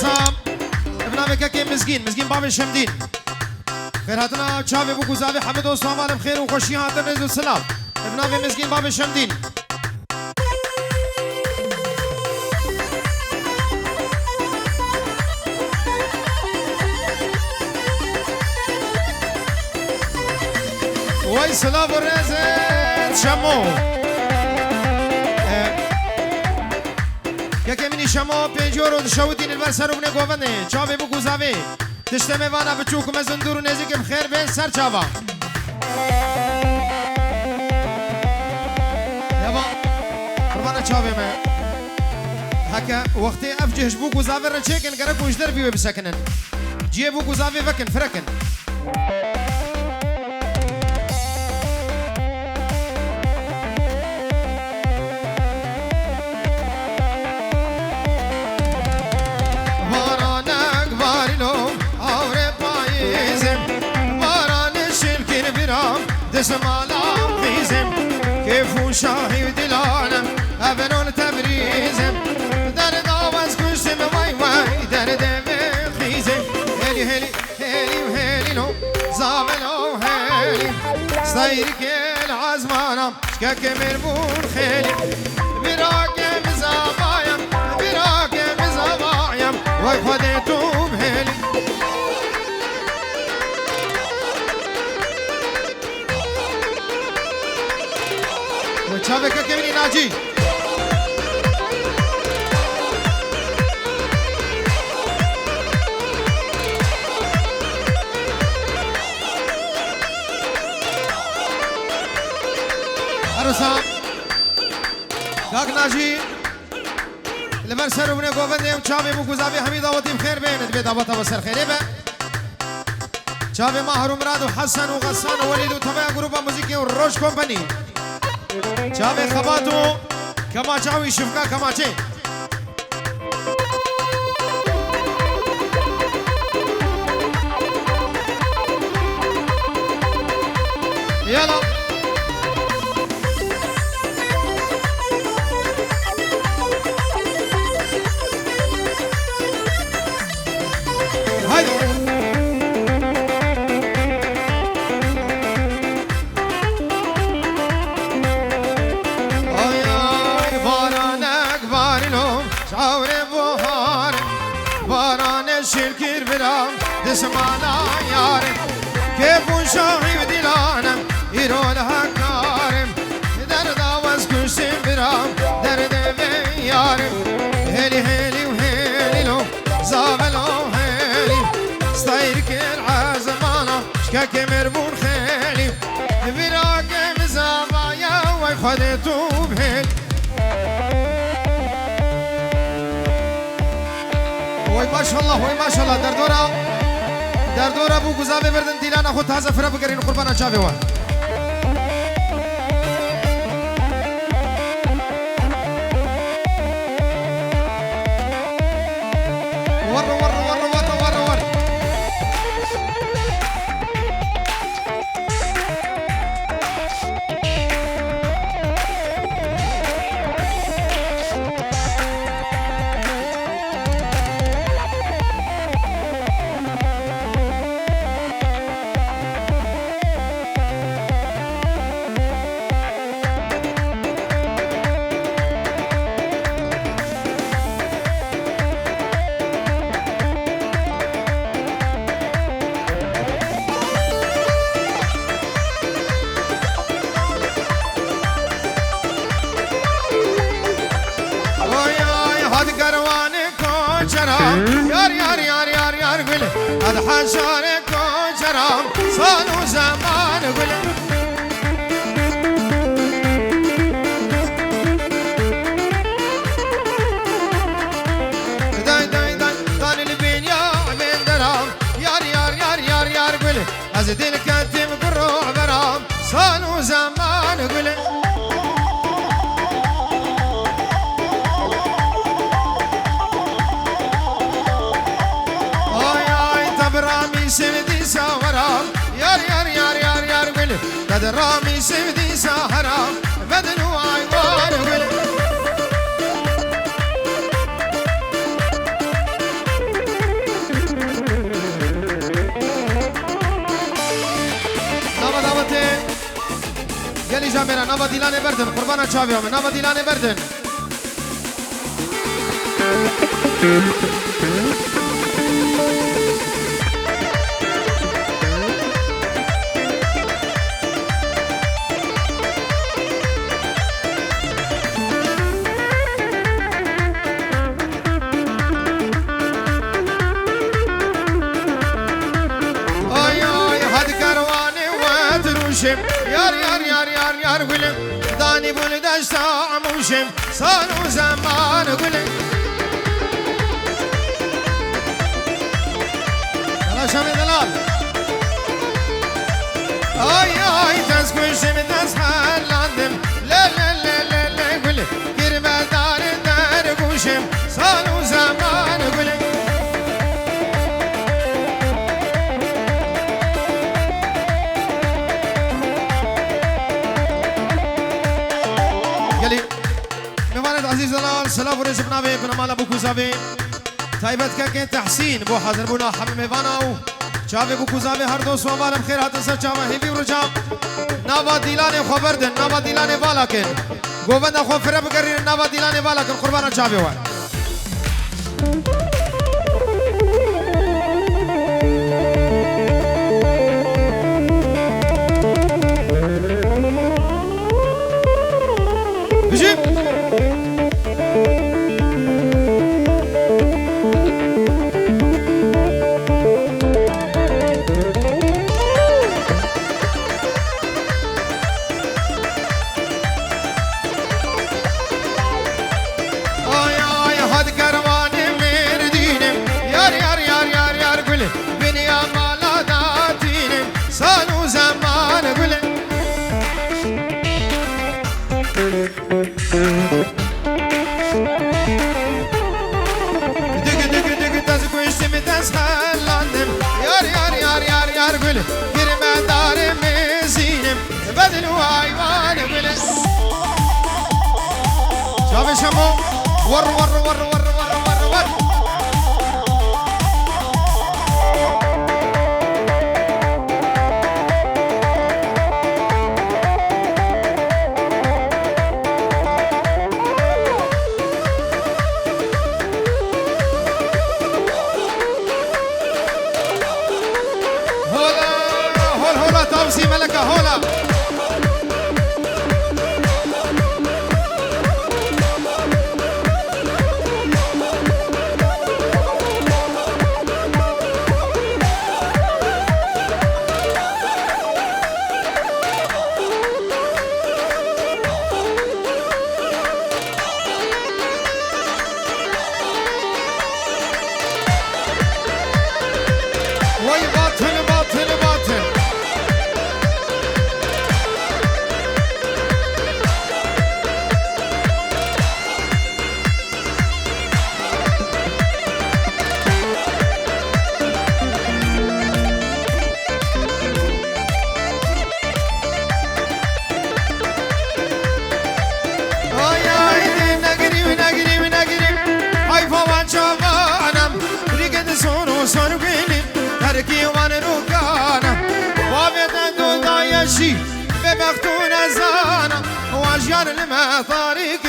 عروسام ابنامك كي مسكين باب الشمدين خير هاتنا شافي بو كوزافي حمد وصوام عالم خير وخوشي هاتنا نزل السلام ابنامي مسكين باب الشمدين وي سلام الرزق شمو که منی شما پنجور و شوتین البر سر بنه گوونه چاوی بو گوزاوی تشتمه وانا بچوک مزندور و نزیکم خیر بین سر چاوا یابا قربانا چاوی من هکا وقتی افجهش بو گوزاوی را چکن گره کوشدر بیوی بسکنن جیه بو گوزاوی وکن فرکن دسمالا خيزم كيف شاهي ودلانم أبنون تبريزم در داوز كشتم واي در دم خيزم هلي وهلي لو زامنو هلي صيرك العزمانة شكاك مربون خيلي براكم زبايم واي خديتو بهلي شافك كميني ناجي عروسا كاك ناجي لبر سر بني قوفن شافي مو كوزافي حميدة وطيم خير بين بيت ابطا وسر خير به شافي ماهر مراد وحسن وغسان ووليد وتبع جروبا موسيقي والروش كومباني شافي خباتو كما جاوي شفكا كما جي يلا هاي دسمانا يارم كيف شاهي ودلانم يرو لها كارم در داوز كشتم برام در دمي يارم هلي وهلي لو زابلو هلي ستايرك العزمانة شكاك مربون خيلي براكم زبايا واي خدتو بهلي وای ماشاءالله وای ماشاءالله در دورا بو گزاوه بردن دیلان خود تازه فرا بگرین قربان چاوه وان ور يار قل هذا حشارك وجرام صاروا زمان قل داي البين يا بين درام يار قل أزد الكاتم بالروح برام صاروا زمان قل سمدي سهرام يار قل قد رامي سمدي سهرام بدن وعيوان قل جامرا نوا دیلانه بردن قربانا چاوی هم نوا دیلانه بردن یار یار یار یار یار گلم دانی بول داشت عموشم سال و زمان گلم دلال شمی دلال آی آی دست کشم دست حلاندم لا لا لا لا لا گلم گربه دار در گوشم سال و زمان گلم عزيز دلال سلام ورزق نابي بنا مالا بوكو زافي تايبت كاكين تحسين بو حاضر بونا حبيب ميفانا و چاوي بوكو زافي هر دوست و مالا بخير هاتن سر چاوا هيبي ورجام ناوا ديلاني خبردن ناوا ديلاني بالاكن گوبند خو فرب کرین ناوا ديلاني بالاكن قربانا چاوي و ور ور ور ور ور ور ور هولا هولا توسي ملكة هولا ببختون زانا واجيان لما طريق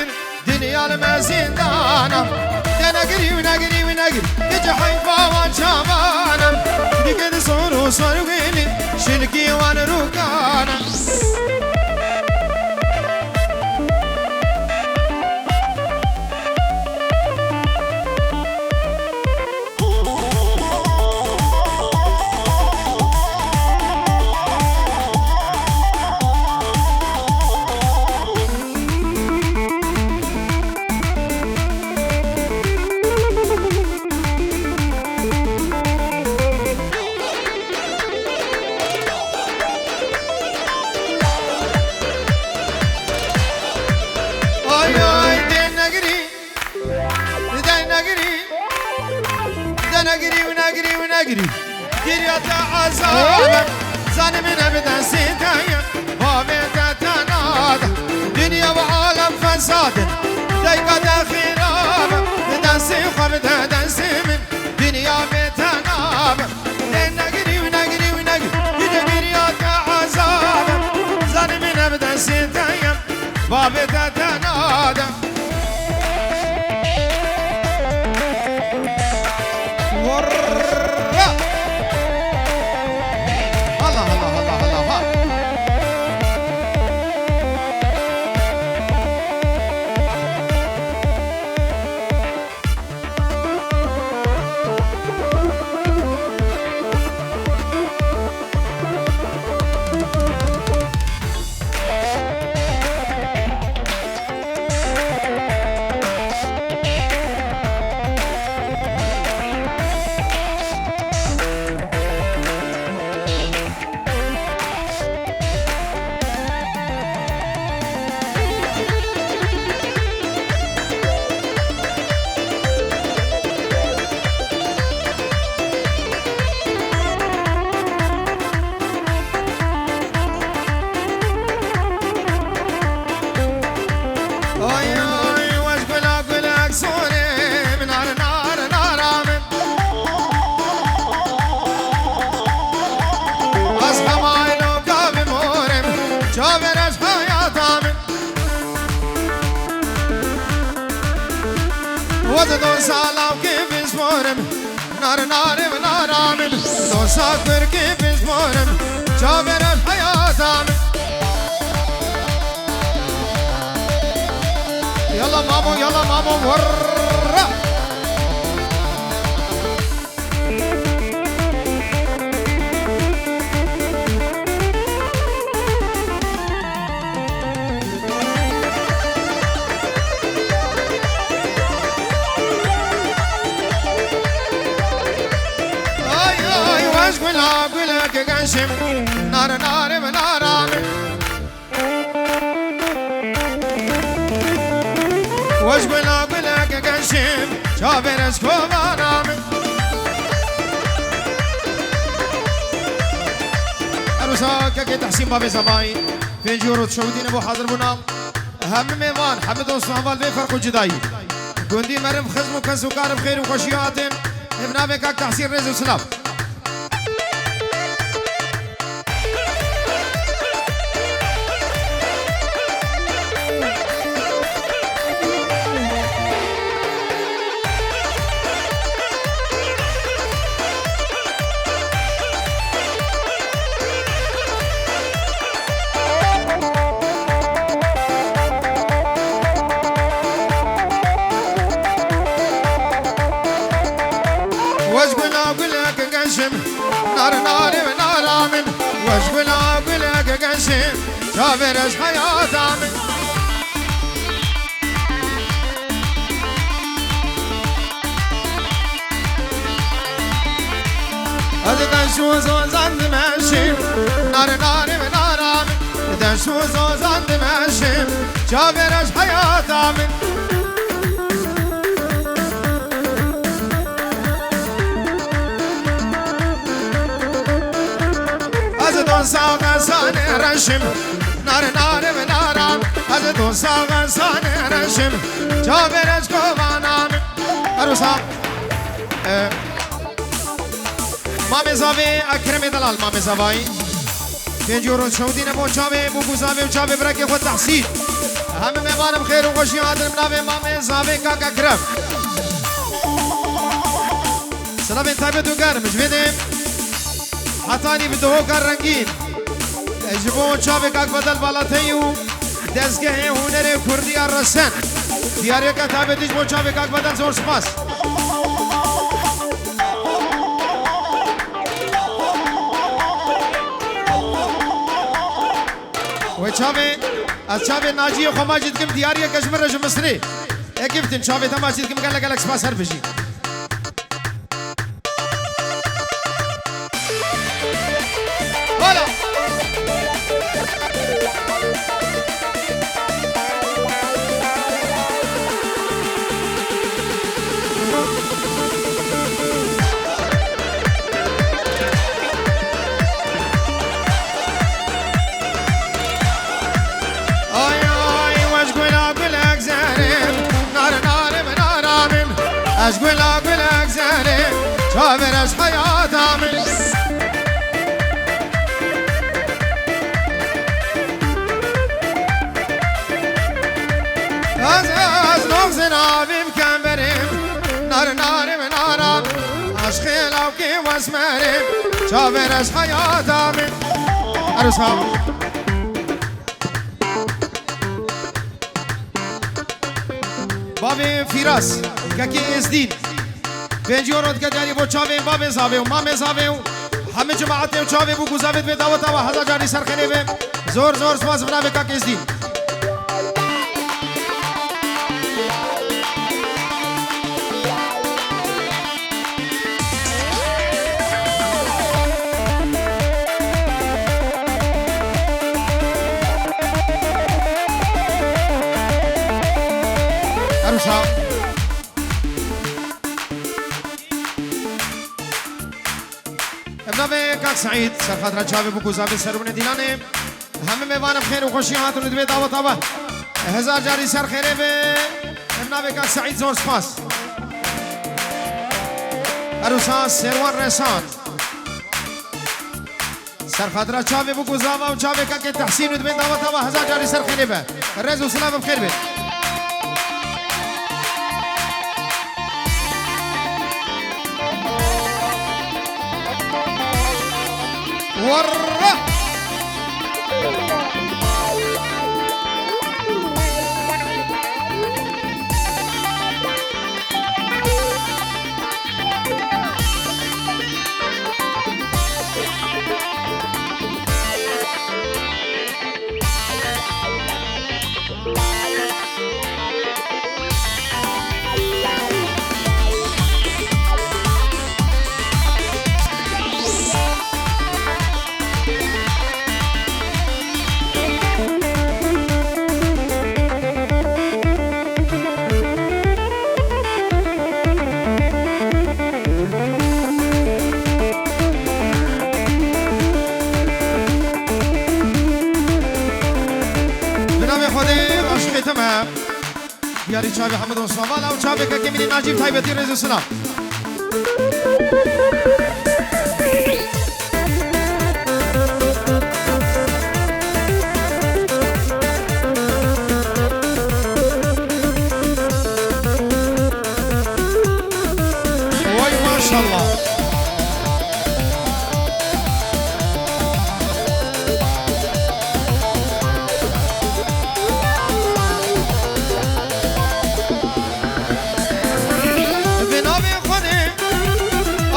دنيا لما زندانا نقري ونقري ونقري يجي حيفا وشابانا دقد صورو صورو ويلي شلقي وانا روكانا نقري قرية عزابة زاني من أبدا سيتايا وابدا تنادا دنيا وعالم فساد دايقة داخرابة دانسي خبدا دانسي من دنيا بتنابة نقري ونقري ونقري قرية عزابة زاني من أبدا سيتايا ورا الله الله الله الله دو سالم که بسپرم نار نارم نارم دو سال که بسپرم جا برم حیاتم یلا مامو ورا قولا كقنشم نار نارم نارم وش قولا كقنشم شابرش كوبانام أروسا كي تحسين بابي زباين في جورو تشودين أبو حاضر بنا هم ميوان حمد وصحبال بفرق جداي قندي مرم خزم وكنس وكارم خير وخشياتم ابنا بكاك تحسين رزق وسلام نار نارم نارم وش قولا كقنشم شابرش حياتم أزدن شو زوزان ماشيم نار نارم نارم أزدن شو زوزان ماشيم شابرش حياتم دو ساغ سان رشم نار نارم نارم از دو ساغ سان رشم جابرش کوانام أروسا مامي زاوي أكرم دلال مامي زاوي بيجورون شودين أبو جاوي بوكو زاوي وجاوي بركي خود تحسين هم مبارم خير وخوشي عادل مناوي مامي زاوي كاك أكرم سلام انتابي تو گرم جويدم حتانی بدهو کار رنگین جبون چاوه کاک بدل بالاتهی و دزگه هنر کردی رسن دیاری که تابه دیش بون چاوه کاک بدل زور سپاس و چاوه از چاوه ناجی و خماجید کم دیاری کشمر رجم مصری اکیفتن چاوه تماشید کم گلک گلک سپاس هر بشی أشقول زاني شافر أش حياة عامل أز نغزنا بمكان بريم نار نارم نارم عشق لوکی واسمرم چاور از حیاتم عروسا بابی فیراس که ازدین بنجی ورد که جاری با چاوی بابی زاوی و مامی زاوی و همه جماعت و چاوی بو گزاوید به دعوت و هزار جاری سرخنه به زور زور سواز بنا به که ازدین عروسا ابناء کاک سعید سرخاطر چاوی بو گزاوید سرون دیلانه همه میوان بخیر و خوشی هاتون دوی دعوت آبا هزار جاری سر خیره به ابناء کاک سعید زور سپاس عروسا سروان رسان سرخاطر چاوی بو گزاوید و چاوی که تحسین و دوی دعوت آبا هزار جاری سر خیره به رز و سلام بخیر به ورّا یاری چابی حمد و صومال و چابی که کمی ناجیب تایبتی رزو سلام وای ماشاءالله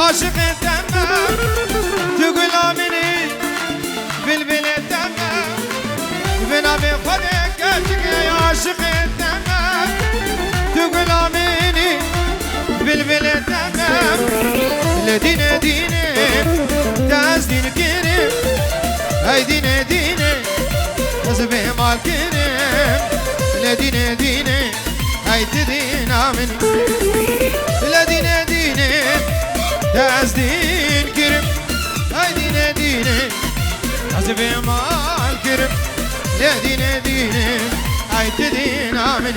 عاشق تمام تو غلامینی بلبل تمام بنا به خودت که عاشق تمام تو غلامینی بلبل تمام لدین دینه دست دین کریم ای دین دینه از به مال کریم لدین دینه ای تدین آمین لدین دینه دست دین کرم ای دین دینه از به مال کرم لدین دینه ای تدین آمین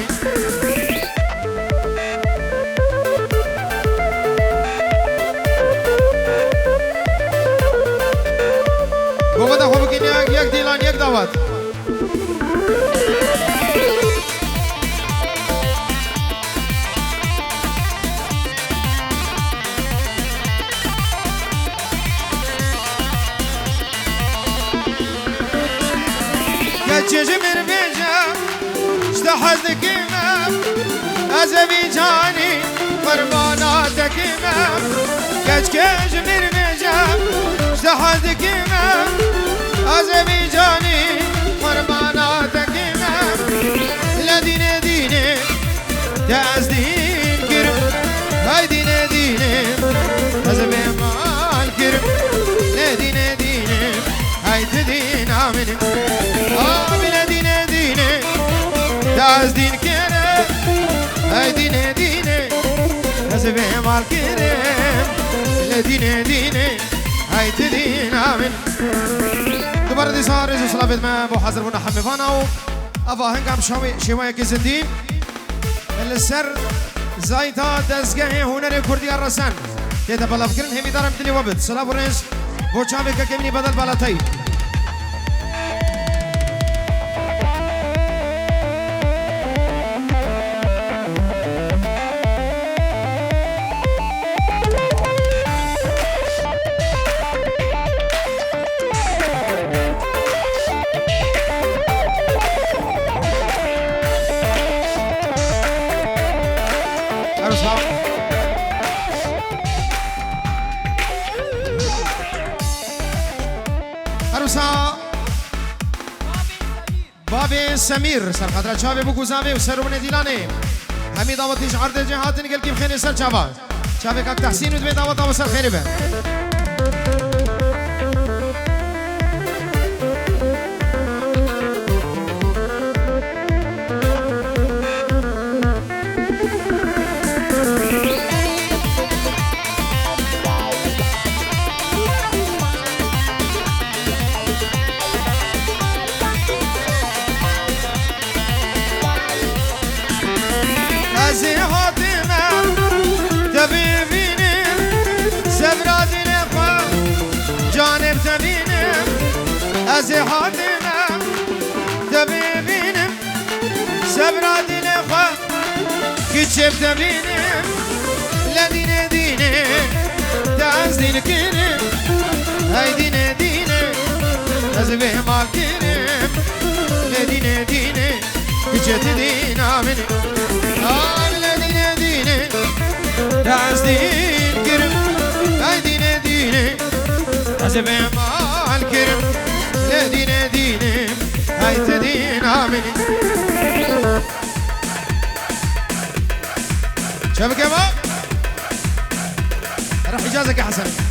گوه خوب کنی یک دیلان یک دعوت چشمر بیجم اشتحز کمم از بی جانی قربانات کمم چشمر بیجم اشتحز کمم از بی جانی قربانات کمم لدین دینه دست دین کرم های دین دینه از بی مال کرم لدین دینه های تدین آمینم دست دین کرم ای دین دینه از به مال کرم لدین دینه ای تدین آمین دوباره دیسان رزو سلابت من با حضر بنا حمیفانا و افا هنگام شوایه که زندین السر زایتا دستگاه هنر کردی الرسان تیتا بلاف کرن همی دارم دلی وابد سلام و رز با چاوه که کمینی بدل بالاتایی عروسا بابي سمير سر خاطر چاوي بو گوزاوي و سر من ديلاني همي دعوتيش عرض جهات نقل كيف خير سر چاوا چاوي كاك تحسين و دبي دعوت او سر خير به از حاتمم تبینم سبرادی نخوا کچب تبینم لدینه دینه تاز دین کرم های دینه دینه از به مال کرم لدینه دینه کچت دین آمنه لدینه دینه تاز دین کرم های دینه دینه از به مال کرم دينه دينه هاي تدين آمني شافك يا باب راح إجازك يا حسن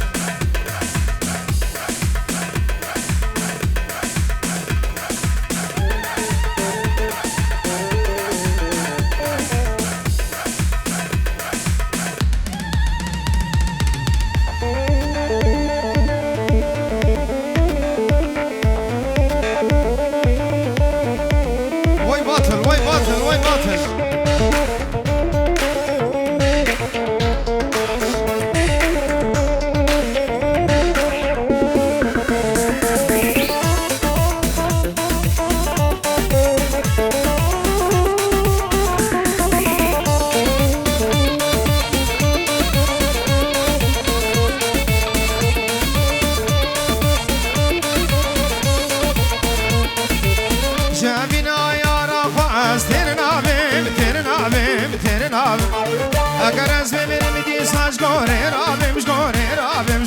اگر از بمیرم دی ساج گوره رابم شگوره رابم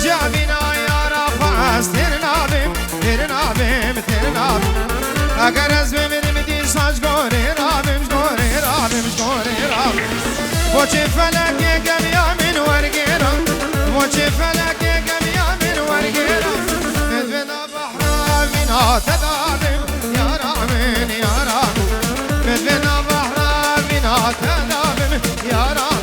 جابینا یارا خواست تیر نابم اگر از بمیرم دی ساج گوره رابم شگوره بوچه فلک گمیا من ورگیرم بوچه فلک گمیا من ورگیرم مدونا بحرا مینا تدابم یارامن مدونا بحرا مینا تدابم یارامن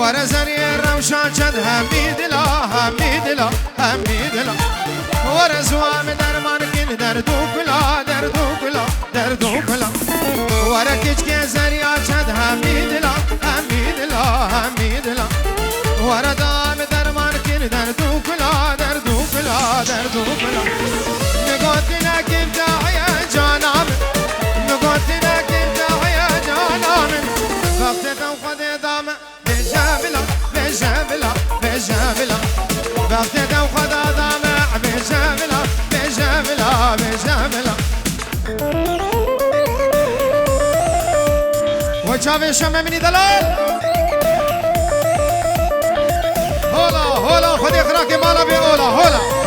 ورزني الروشان شد حميدلا ورزوام درمان كن دردو كلا وركج كزريا شد حميدلا وردام درمان كن دردو كلا نقطنا كيف داعي جانام نقطنا كيف داعي جانام وقت وخد دام بجابلا وقت وخد دام بجابلا وشاف شم مني دلال هولا خد اخراك مالا بهولا